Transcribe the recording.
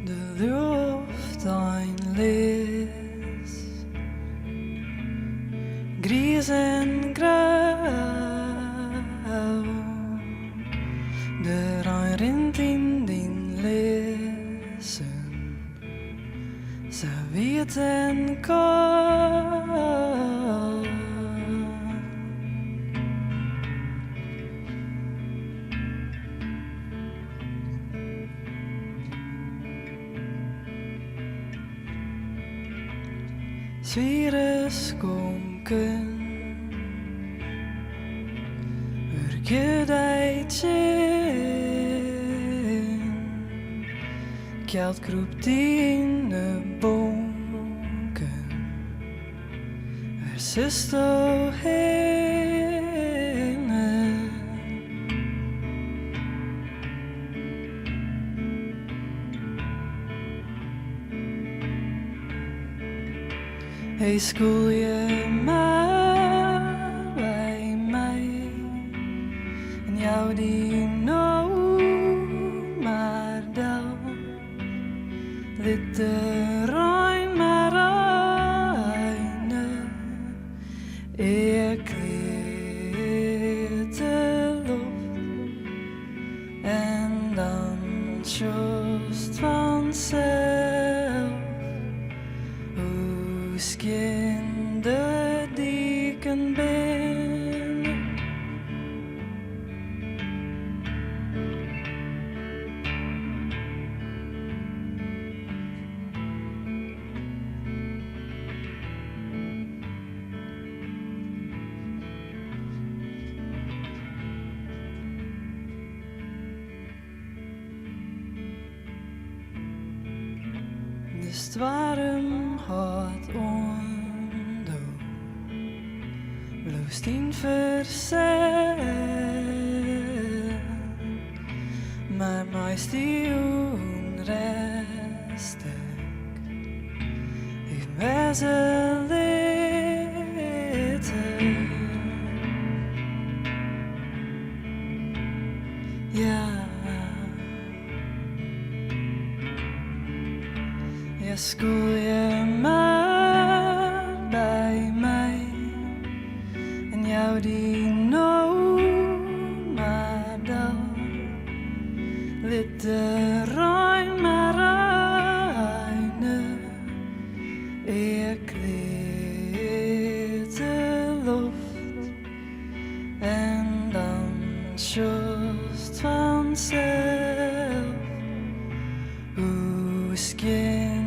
de luft einlees. Grisen grau, der ein rint in din lesen, så vet en kall. Svire skonken Urke deg tjen Kjalt grop dine bonken Sist og henne Hej skulle je maar bij mij en jou die nooit maar dan dit de ruim maar reine ik leed de lucht en dan just vanzelf Skin de diken ben De storm had ondo Blåst in verzet Maar meist die onrestek Ik was een litte Ja Skulle je maar bij mij en jou die nooit maar dan liet de ruim maar reine ik leed de lucht en dan just vanzelf skin